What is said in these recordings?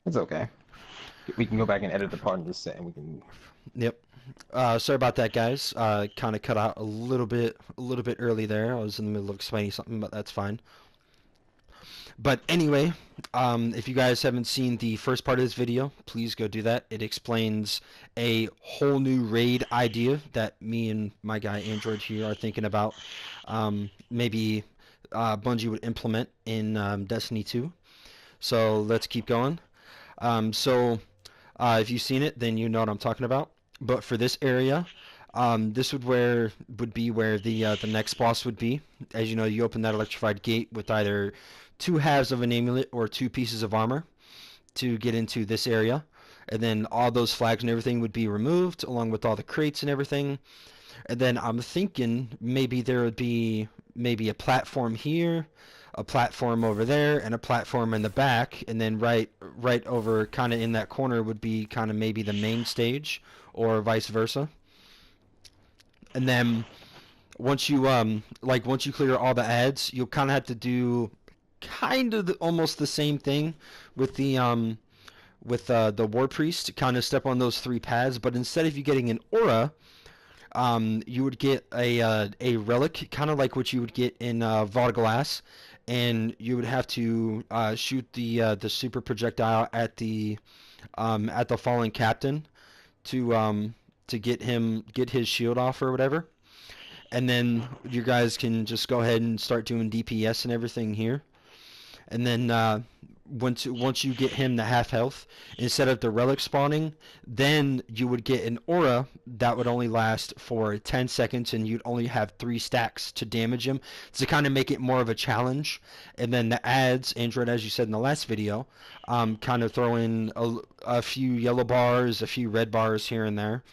It's okay. We can go back and edit the part in this set, and we can. Yep. Sorry about that, guys. Kind of cut out a little bit early there. I was in the middle of explaining something, but that's fine. But anyway, if you guys haven't seen the first part of this video, please go do that. It explains a whole new raid idea that me and my guy Android here are thinking about. Maybe Bungie would implement in Destiny 2. So let's keep going. If you've seen it, then you know what I'm talking about. But for this area, this would be where the next boss would be. As you know, you open that electrified gate with either two halves of an amulet or two pieces of armor to get into this area. And then all those flags and everything would be removed, along with all the crates and everything. And then I'm thinking maybe there would be maybe a platform here, a platform over there, and a platform in the back, and then right over kind of in that corner would be kind of maybe the main stage, or vice versa. And then once you clear all the ads, you'll kind of have to do kind of almost the same thing with the war priest. Kind of step on those three paths, but instead of you getting an aura, you would get a relic, kind of like what you would get in Vault of Glass, and you would have to shoot the super projectile at the fallen captain to get his shield off or whatever, and then you guys can just go ahead and start doing DPS and everything here. And then once you get him to half health, instead of the relic spawning, then you would get an aura that would only last for 10 seconds, and you'd only have 3 stacks to damage him to kind of make it more of a challenge. And then the ads, Android, as you said in the last video, kind of throw in a few yellow bars, a few red bars here and there.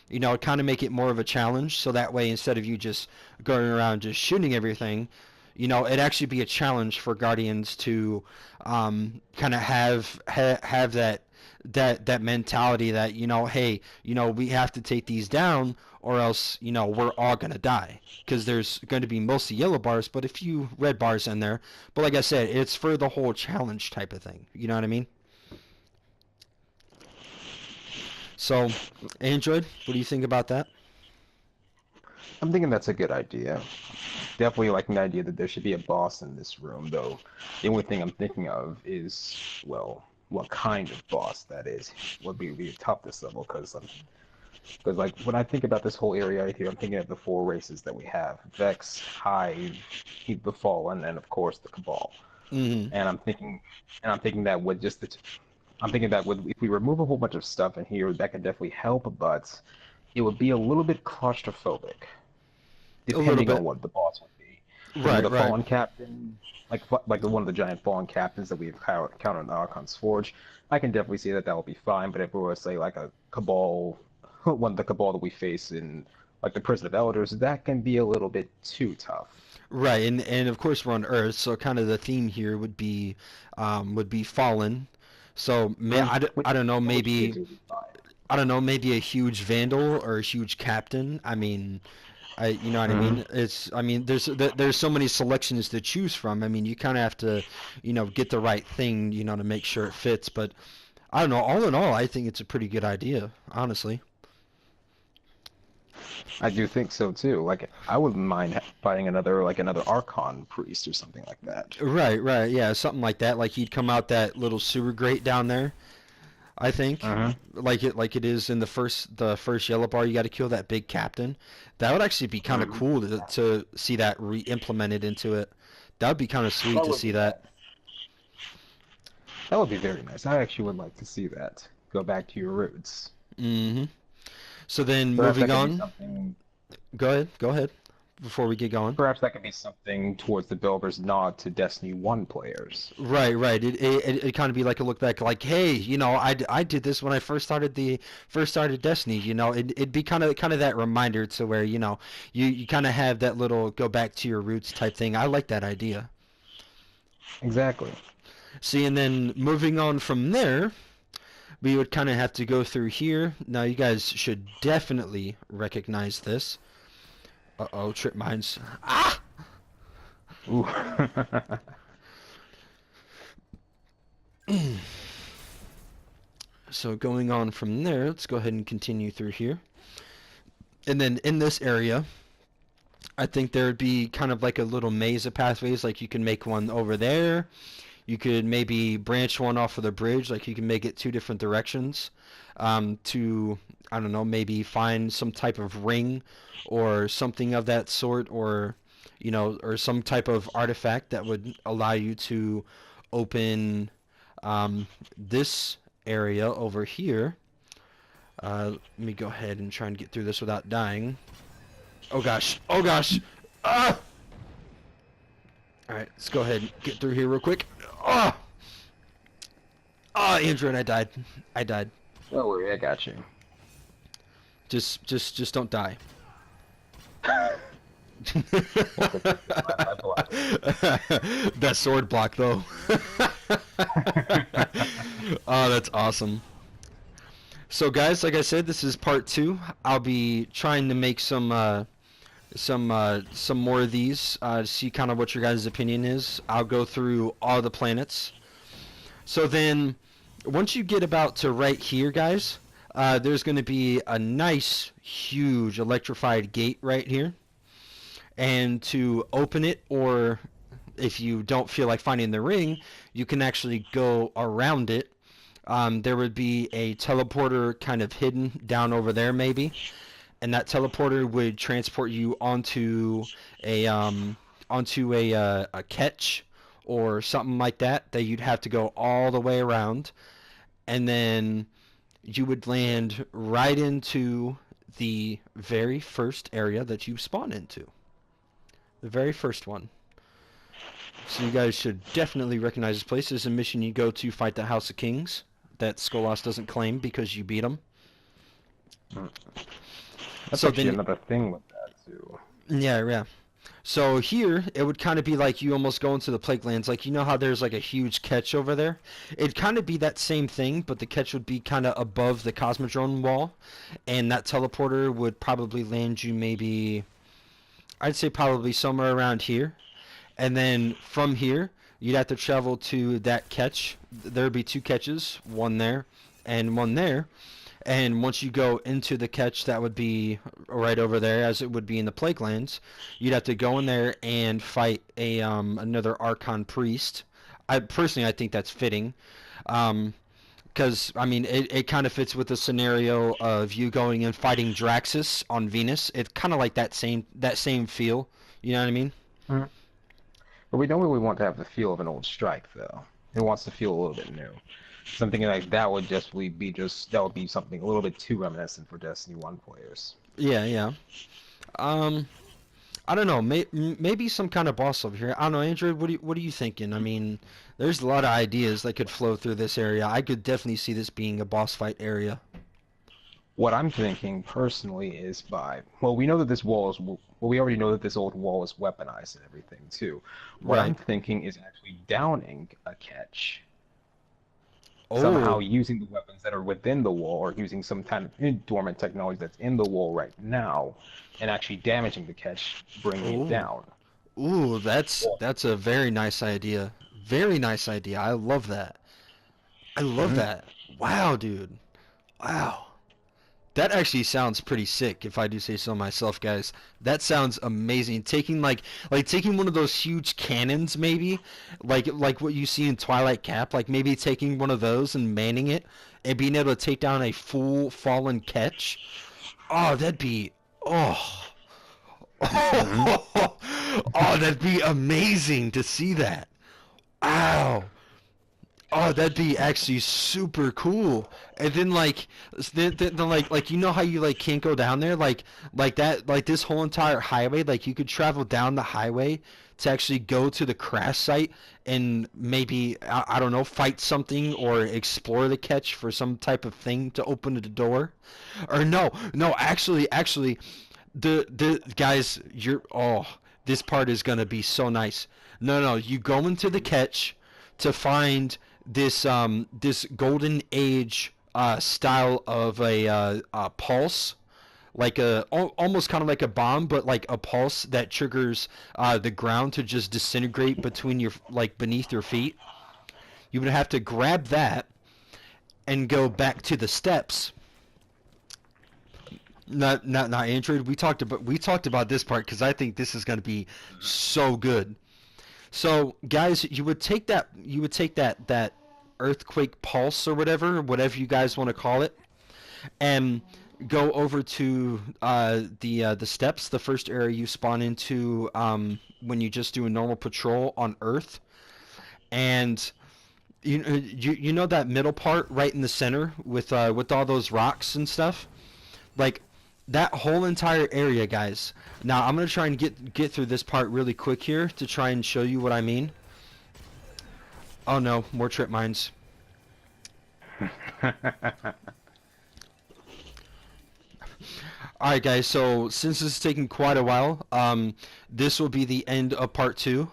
You know, kind of make it more of a challenge, so that way instead of you just going around just shooting everything, you know, it'd actually be a challenge for Guardians to kind of have that mentality that, you know, hey, you know, we have to take these down or else, you know, we're all gonna die, because there's going to be mostly yellow bars but a few red bars in there. But like I said, it's for the whole challenge type of thing, you know what I mean? So Android, what do you think about that? I'm thinking that's a good idea. Definitely like an idea that there should be a boss in this room, though. The only thing I'm thinking of is, well, what kind of boss that is would be the toughest level, because like when I think about this whole area right here, I'm thinking of the four races that we have: Vex, Hive, Heap the Fallen, and of course the Cabal. Hmm. And I'm thinking, and I'm thinking that with just the, I'm thinking that with if we remove a whole bunch of stuff in here, that could definitely help, but it would be a little bit claustrophobic, A little depending on bit. what the boss would be. Because with Right, a right. fallen captain, like the one of the giant fallen captains that we've encountered in Archon's Forge, I can definitely see that that will be fine. But if we were to say like a Cabal, one of the Cabal that we face in like the Prison of Elders, that can be a little bit too tough. Right, and of course we're on Earth, so kind of the theme here would be fallen. So I don't know, In which case maybe it would be fine. I don't know, maybe a huge vandal or a huge captain. I mean, you know what I Hmm. mean? I mean, there's so many selections to choose from. I mean, you kind of have to, you know, get the right thing, you know, to make sure it fits. But I don't know. All in all, I think it's a pretty good idea, honestly. I do think so too. Like I wouldn't mind fighting another Archon priest or something like that. Right, right, yeah, something like that. Like he'd come out that little sewer grate down there, I think, Hmm. like it is in the first yellow bar. You got to kill that big captain. That would actually be kind of Hmm. cool to see that re-implemented into it. That would be kind of sweet That to would see be that. nice. That would be very nice. I actually would like to see that. Go back to your roots. Hmm. So then Perhaps that moving could be on, something. go ahead before we get going. Perhaps that could be something towards the builder's nod to Destiny 1 players. Right, right. It kind of be like a look back, like, hey, you know, I did this when I first started Destiny. You know, it'd be kind of that reminder to where, you know, you kind of have that little go back to your roots type thing. I like that idea. Exactly. See, and then moving on from there, we would kind of have to go through here. Now, you guys should definitely recognize this. Uh-oh, trip mines. Ah! Ooh. So going on from there, let's go ahead and continue through here. And then in this area, I think there would be kind of like a little maze of pathways. Like you can make one over there. You could maybe branch one off of the bridge. Like you can make it two different directions to, I don't know, maybe find some type of ring or something of that sort, or, or some type of artifact that would allow you to open this area over here. Let me go ahead and try and get through this without dying. Oh gosh. Oh gosh. Ah! Alright, let's go ahead and get through here real quick. Ah! Ah, Andrew, and I died. I died. Don't worry, I got you. Just don't die. That sword block, though. Oh, that's awesome. So, guys, like I said, this is part 2. I'll be trying to make some more of these to see kind of what your guys' opinion is. I'll go through all the planets. So then, once you get about to right here, guys, there's going to be a nice, huge electrified gate right here. And to open it, or if you don't feel like finding the ring, you can actually go around it. There would be a teleporter kind of hidden down over there, maybe. And that teleporter would transport you onto a catch or something like that you'd have to go all the way around, and then you would land right into the very first area that you spawn into. The very first one. So you guys should definitely recognize this place. This is a mission you go to fight the House of Kings that Skolas doesn't claim because you beat him. That's So actually then, another thing with that too. yeah. So here, it would kind of be like you almost go into the Plague Lands. Like, you know how there's like a huge catch over there? It'd kind of be that same thing, but the catch would be kind of above the Cosmodrome wall. And that teleporter would probably land you maybe, I'd say probably somewhere around here. And then from here, you'd have to travel to that catch. There'd be 2 catches, one there and one there. And once you go into the catch, that would be right over there, as it would be in the Plague Lands. You'd have to go in there and fight another Archon priest. I think that's fitting, because I mean it kind of fits with the scenario of you going and fighting Draxus on Venus. It's kind of like that same feel. You know what I mean? Mhm. But we don't really want to have the feel of an old strike, though. It wants to feel a little bit new. Something like that would that would be something a little bit too reminiscent for Destiny 1 players. Yeah. I don't know. Maybe some kind of boss over here. I don't know, Andrew. What are you thinking? I mean, there's a lot of ideas that could flow through this area. I could definitely see this being a boss fight area. What I'm thinking personally is we know that this wall is we already know that this old wall is weaponized and everything too. What I'm Right. thinking is actually downing a catch. Somehow Oh. using the weapons that are within the wall, or using some kind of dormant technology that's in the wall right now, and actually damaging the catch, bringing it Oh. down. Ooh, that's Or- that's a very nice idea. Very nice idea. I love that. I love Mhm. that. Wow, dude. Wow. That actually sounds pretty sick, if I do say so myself, guys. That sounds amazing. Taking like taking one of those huge cannons, maybe, like what you see in Twilight Cap, like maybe taking one of those and manning it and being able to take down a full fallen catch. Oh, that'd be oh. Mhm. Oh, that'd be amazing to see that. Wow. Oh, that'd be actually super cool. And then then like you know how you like can't go down there like that like this whole entire highway, like you could travel down the highway to actually go to the crash site and maybe I don't know, fight something or explore the catch for some type of thing to open the door. Or no, actually the guys, this part is gonna be so nice. No, you go into the catch to find this golden age style of a pulse, like almost kind of like a bomb, but like a pulse that triggers the ground to just disintegrate between your like beneath your feet. You would have to grab that, and go back to the steps. Not Android. We talked about this part because I think this is going to be so good. So guys, you would take that earthquake pulse or whatever you guys want to call it, and go over to the steps, the first area you spawn into when you just do a normal patrol on Earth, and you know that middle part right in the center with all those rocks and stuff, like that whole entire area, guys. Now I'm gonna try and get through this part really quick here to try and show you what I mean. Oh no, more trip mines. Alright guys, so since this is taking quite a while, this will be the end of part 2.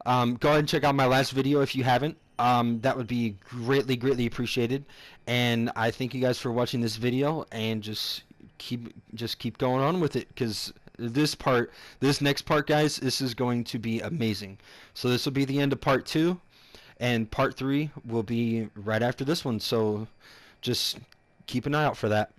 Go ahead and check out my last video if you haven't. That would be greatly appreciated. And I thank you guys for watching this video, and just keep going on with it, because this next part, guys, this is going to be amazing. So this will be the end of part 2, and part 3 will be right after this one. So just keep an eye out for that.